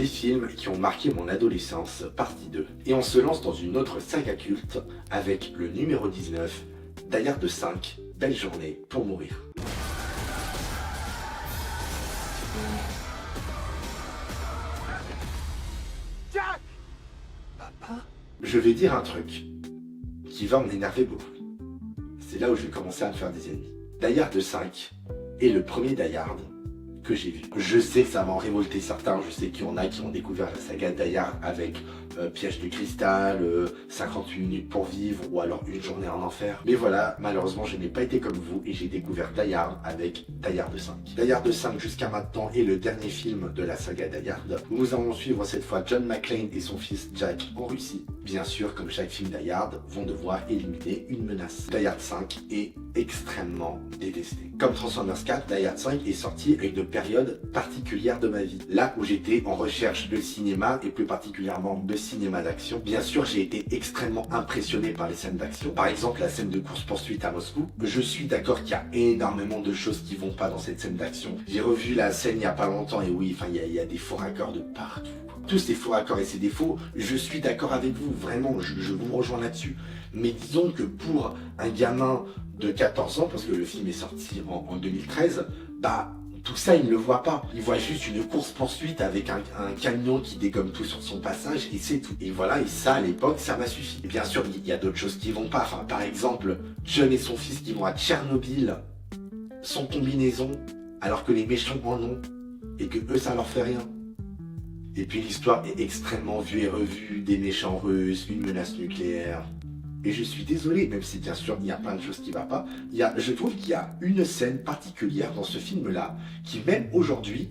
films qui ont marqué mon adolescence, partie 2. Et on se lance dans une autre saga culte avec le numéro 19, Die Hard 5, Belle journée pour mourir. Jack! Papa? Je vais dire un truc qui va m'énerver beaucoup. C'est là où je vais commencer à me faire des ennemis. Die Hard 5 est le premier Die Hard que j'ai vu. Je sais que ça va en révolter certains, je sais qu'il y en a qui ont découvert la saga Die Hard avec Piège de cristal, 58 minutes pour vivre ou alors Une journée en enfer. Mais voilà, malheureusement je n'ai pas été comme vous et j'ai découvert Die Hard avec Die Hard 5. Die Hard 5 jusqu'à maintenant est le dernier film de la saga Die Hard. Nous allons suivre cette fois John McClane et son fils Jack en Russie. Bien sûr, comme chaque film Die Hard, vont devoir éliminer une menace. Die Hard 5 est extrêmement détesté. Comme Transformers 4, Die Hard 5 est sorti à une période particulière de ma vie. Là où j'étais en recherche de cinéma et plus particulièrement de cinéma d'action. Bien sûr, j'ai été extrêmement impressionné par les scènes d'action. Par exemple, la scène de course-poursuite à Moscou. Je suis d'accord qu'il y a énormément de choses qui vont pas dans cette scène d'action. J'ai revu la scène il y a pas longtemps et oui, enfin, il y a des faux raccords de partout. Tous ces faux raccords et ces défauts, je suis d'accord avec vous, vraiment, je vous rejoins là-dessus. Mais disons que pour un gamin de 14 ans, parce que le film est sorti en 2013, bah tout ça il ne le voit pas. Il voit juste une course-poursuite avec un camion qui dégomme tout sur son passage et c'est tout. Et voilà, et ça à l'époque, ça m'a suffi. Et bien sûr, il y a d'autres choses qui vont pas. Enfin, par exemple, John et son fils qui vont à Tchernobyl sans combinaison, alors que les méchants en ont, et que eux ça leur fait rien. Et puis l'histoire est extrêmement vue et revue, des méchants russes, une menace nucléaire. Et je suis désolé, même si bien sûr il y a plein de choses qui ne vont pas, je trouve qu'il y a une scène particulière dans ce film-là, qui même aujourd'hui,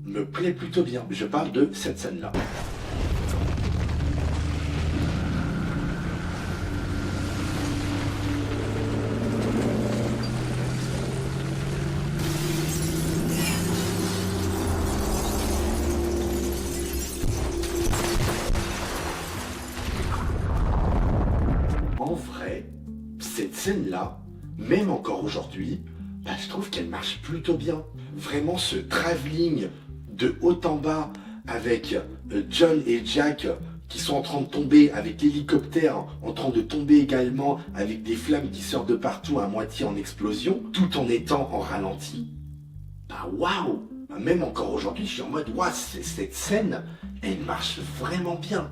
me plaît plutôt bien. Je parle de cette scène-là. En vrai, cette scène-là, même encore aujourd'hui, bah, je trouve qu'elle marche plutôt bien. Vraiment ce travelling de haut en bas avec John et Jack qui sont en train de tomber, avec l'hélicoptère en train de tomber également, avec des flammes qui sortent de partout à moitié en explosion, tout en étant en ralenti. Bah waouh! Même encore aujourd'hui, je suis en mode, waouh, cette scène, elle marche vraiment bien.